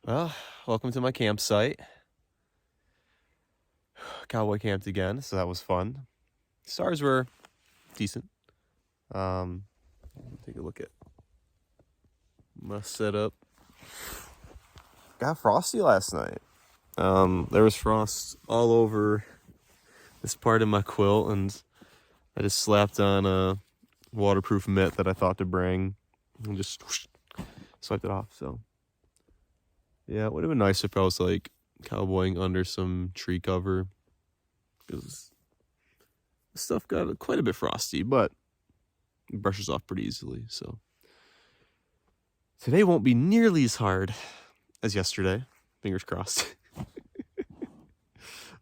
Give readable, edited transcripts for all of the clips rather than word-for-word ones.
Well, welcome to my campsite. Cowboy camped again, so that was fun. Stars were decent. Take a look at my setup. Got frosty last night. There was frost all over this part of my quilt, and I just slapped on a waterproof mitt that I thought to bring and just whoosh, swiped it off. So yeah, it would have been nice if I was like cowboying under some tree cover, because the stuff got quite a bit frosty, but it brushes off pretty easily. So today won't be nearly as hard as yesterday. Fingers crossed.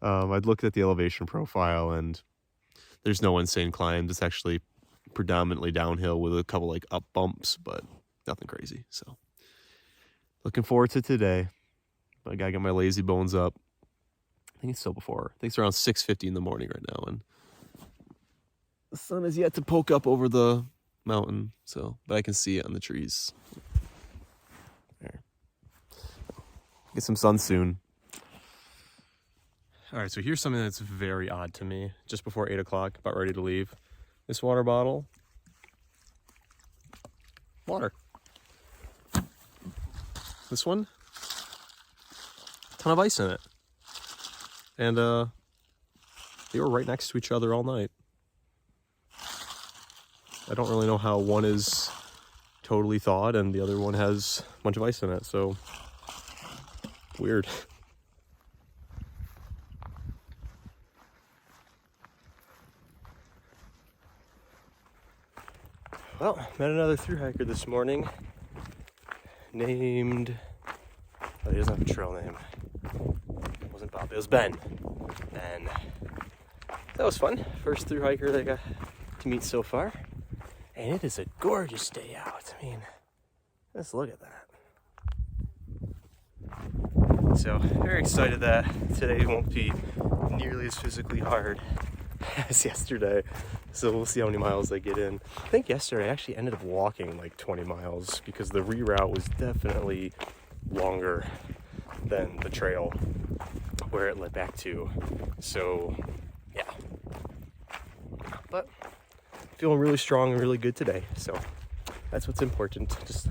I'd looked at the elevation profile, and there's no insane climbs. It's actually predominantly downhill with a couple like up bumps, but nothing crazy. So looking forward to today. I gotta get my lazy bones up. I think it's still before. I think it's around 6:50 in the morning right now, and the sun is yet to poke up over the mountain. So, but I can see it on the trees. There. Get some sun soon. All right, so here's something that's very odd to me. Just before 8 o'clock, about ready to leave. This water bottle. Water. This one. Ton of ice in it. And they were right next to each other all night. I don't really know how one is totally thawed and the other one has a bunch of ice in it, so weird. Well, met another thru hiker this morning named, oh, he doesn't have a trail name. It wasn't Bob, it was Ben. Ben. That was fun. First thru hiker that I got to meet so far. And it is a gorgeous day out. I mean, let's look at that. So, very excited that today won't be nearly as physically hard as yesterday. So we'll see how many miles I get in. I think yesterday I actually ended up walking like 20 miles because the reroute was definitely longer than the trail where it led back to. So, yeah. But feeling really strong and really good today. So that's what's important. Just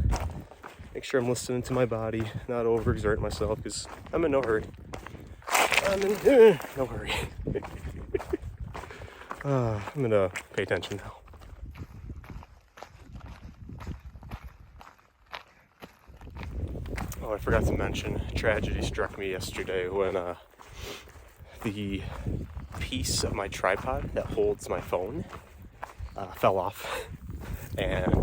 make sure I'm listening to my body, not overexert myself, because I'm in no hurry. I'm in no hurry. I'm gonna pay attention now. Oh, I forgot to mention, tragedy struck me yesterday when the piece of my tripod that holds my phone fell off. And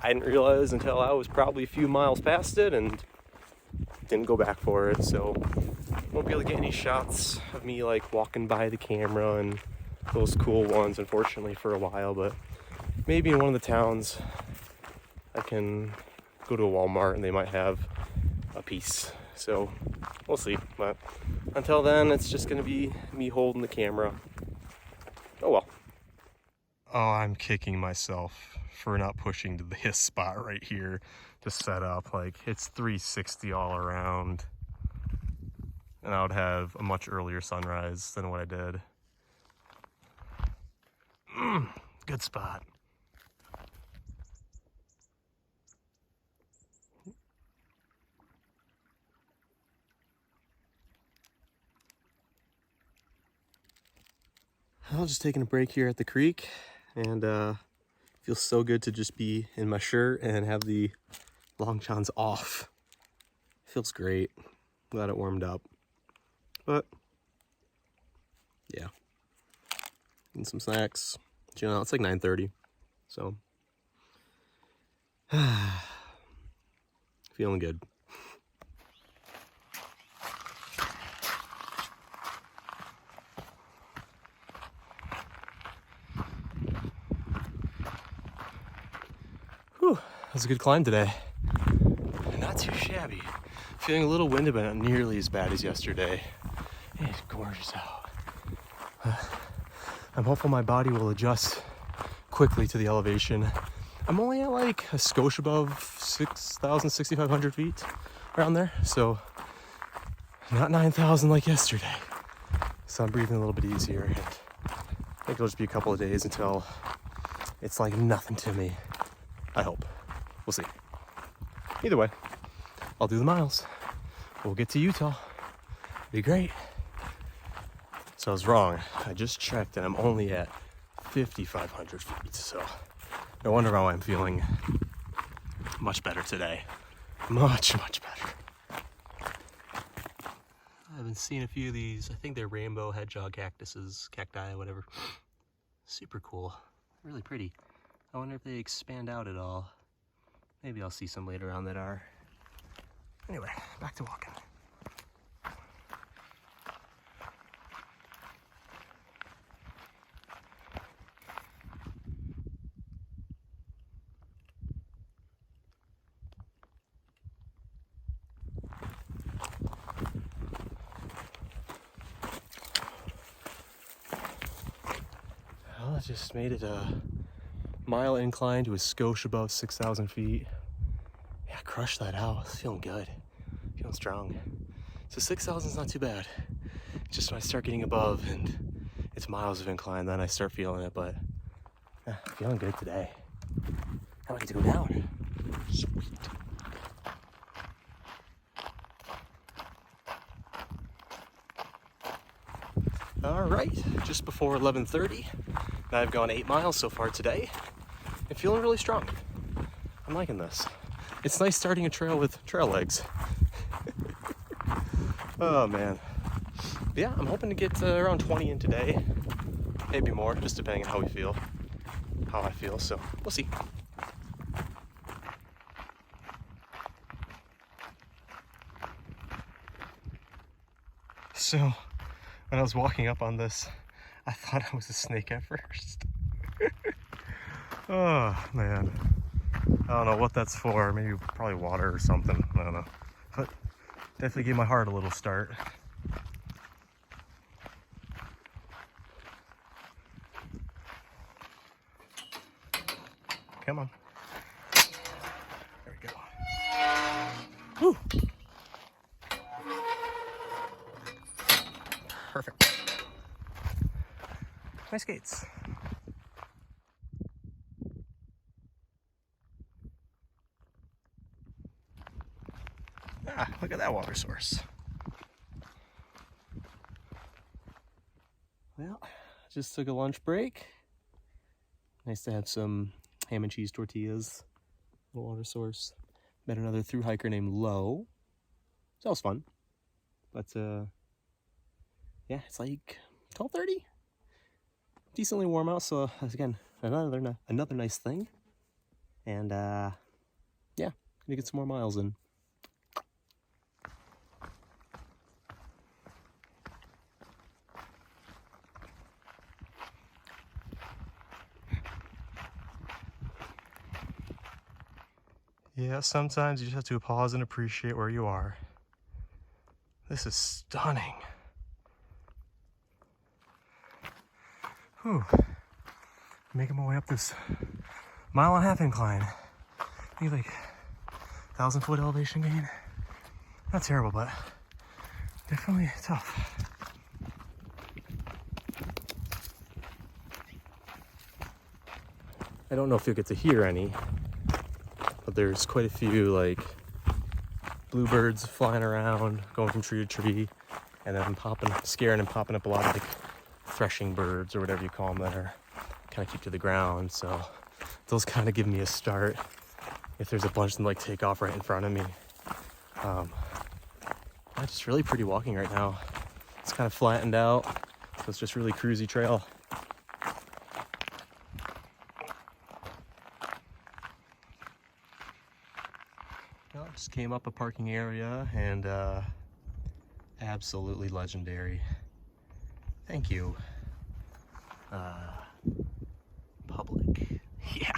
I didn't realize until I was probably a few miles past it and didn't go back for it. So won't be able to get any shots of me like walking by the camera and those cool ones, unfortunately, for a while. But maybe in one of the towns I can go to a Walmart and they might have a piece. So we'll see. But until then, it's just gonna be me holding the camera. Oh well. Oh, I'm kicking myself for not pushing to this spot right here to set up. Like, it's 360 all around, and I would have a much earlier sunrise than what I did. Good spot. I'm just taking a break here at the creek, and feels so good to just be in my shirt and have the long johns off. Feels great. Glad it warmed up. But yeah, and some snacks. You know, it's like 9:30, so feeling good. Whew, that was a good climb today. Not too shabby. Feeling a little winded, but not nearly as bad as yesterday. It's gorgeous out. I'm hopeful my body will adjust quickly to the elevation. I'm only at like a skosh above 6,000, 6,500 feet. around there. So not 9,000 like yesterday. So I'm breathing a little bit easier, and I think it'll just be a couple of days until it's like nothing to me. I hope. We'll see. Either way, I'll do the miles. We'll get to Utah. Be great. So I was wrong. I just checked and I'm only at 5,500 feet. So no wonder why I'm feeling much better today. Much better. I've been seeing a few of these. I think they're rainbow hedgehog cactuses, cacti, whatever. Super cool. Really pretty. I wonder if they expand out at all. Maybe I'll see some later on that are. Anyway, back to walking. Well, I just made it a mile incline to a skosh above 6,000 feet. Yeah, crushed that out. Feeling good. Feeling strong. So 6,000 is not too bad. Just when I start getting above and it's miles of incline, then I start feeling it, but yeah, feeling good today. Now I get to go down. Sweet. All right, just before 11:30. I've gone 8 miles so far today and feeling really strong. I'm liking this. It's nice starting a trail with trail legs. Oh man. But yeah, I'm hoping to get around 20 in today. Maybe more, just depending on how I feel, so we'll see. So, when I was walking up on this, I thought I was a snake at first. Oh man. I don't know what that's for. Maybe probably water or something. I don't know. But definitely gave my heart a little start. Come on. There we go. Woo. Perfect. Nice skates. Ah, look at that water source. Well, just took a lunch break. Nice to have some ham and cheese tortillas. Little water source. Met another thru hiker named Lo. So that was fun. But yeah, it's like 12:30. Decently warm out, so again, another nice thing. And yeah, gonna get some more miles in. Yeah, sometimes you just have to pause and appreciate where you are. This is stunning. Whew. Making my way up this 1.5 mile incline. I think like 1,000-foot elevation gain. Not terrible, but definitely tough. I don't know if you'll get to hear any, but there's quite a few like bluebirds flying around, going from tree to tree, and then scaring and popping up a lot of like threshing birds or whatever you call them that are kind of keep to the ground. So those kind of give me a start if there's a bunch of them like take off right in front of me. It's just really pretty walking right now. It's kind of flattened out, so it's just really cruisy trail. Well, just came up a parking area and absolutely legendary. Thank you. Public. Yeah.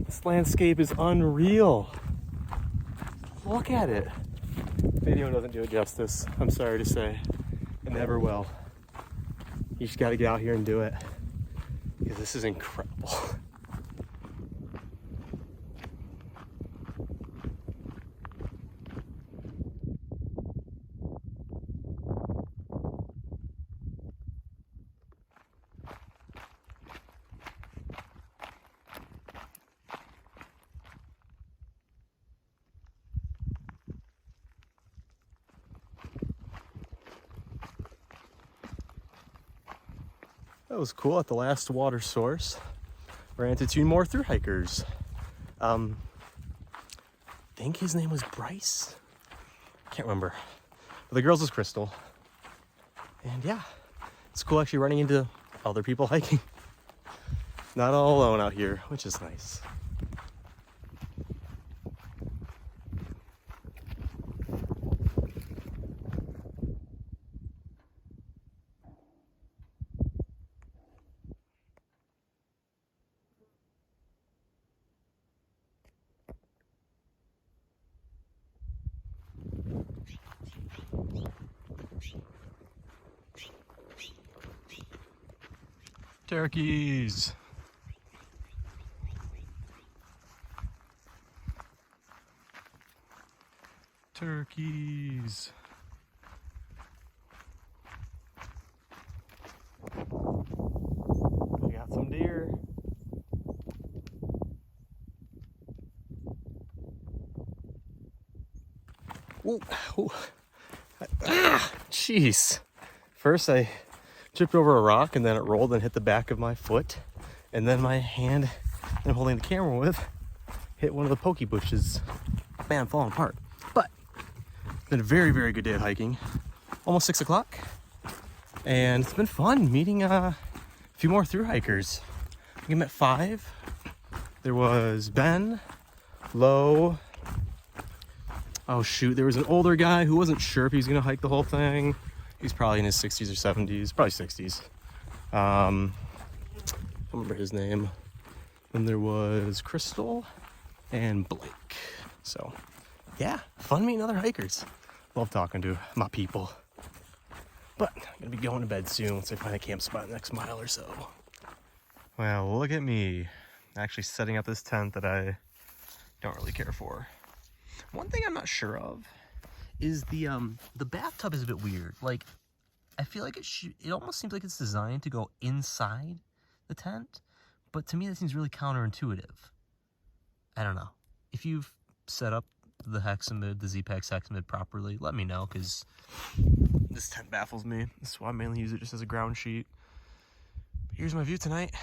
This landscape is unreal. Look at it. Video doesn't do it justice. I'm sorry to say. It never will. You just got to get out here and do it. Because this is incredible. That was cool. At the last water source, ran into 2 more through hikers. I think his name was Bryce. Can't remember. But the girl's was Crystal. And yeah, it's cool actually running into other people hiking. Not all alone out here, which is nice. Turkeys. Turkeys. We got some deer. Ooh, ooh. Jeez. First I tripped over a rock and then it rolled and hit the back of my foot. And then my hand that I'm holding the camera with hit one of the pokey bushes. Man, I'm falling apart. But it's been a very, very good day of hiking. Almost 6 o'clock. And it's been fun meeting a few more through hikers. I think I met 5. There was Ben, Lo. Oh shoot, there was an older guy who wasn't sure if he was gonna hike the whole thing. He's probably in his 60s or 70s, probably 60s. I don't remember his name. Then there was Crystal and Blake. So yeah, fun meeting other hikers. Love talking to my people. But I'm gonna be going to bed soon once I find a camp spot next mile or so. Well, look at me. Actually setting up this tent that I don't really care for. One thing I'm not sure of is the bathtub is a bit weird. Like, I feel like it almost seems like it's designed to go inside the tent, but to me that seems really counterintuitive. I don't know. If you've set up the Hexamid, the Z-Pax Hexamid properly, let me know, because this tent baffles me. That's why I mainly use it just as a ground sheet. But here's my view tonight.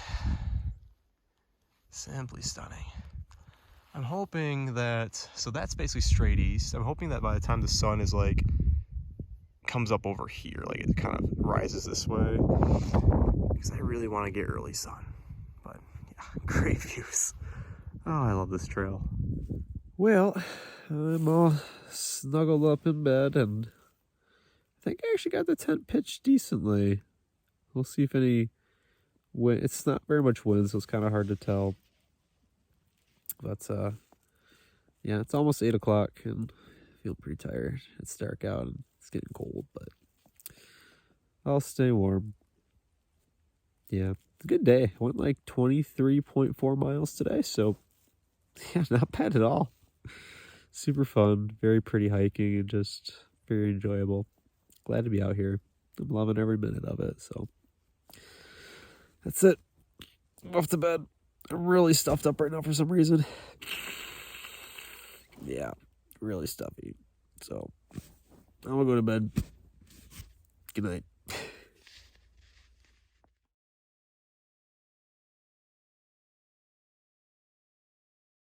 Simply stunning. I'm hoping that, so that's basically straight east. I'm hoping that by the time the sun is like, comes up over here, like it kind of rises this way, because I really want to get early sun. But yeah, great views. Oh, I love this trail. Well, I'm all snuggled up in bed, and I think I actually got the tent pitched decently. We'll see if any wind. It's not very much wind, so it's kind of hard to tell. But yeah, it's almost 8 o'clock, and I feel pretty tired. It's dark out, and it's getting cold, but I'll stay warm. Yeah, it's a good day. I went like 23.4 miles today, so yeah, not bad at all. Super fun, very pretty hiking, and just very enjoyable. Glad to be out here. I'm loving every minute of it, so that's it. I'm off to bed. I'm really stuffed up right now for some reason. Yeah, really stuffy. So I'm gonna go to bed. Good night.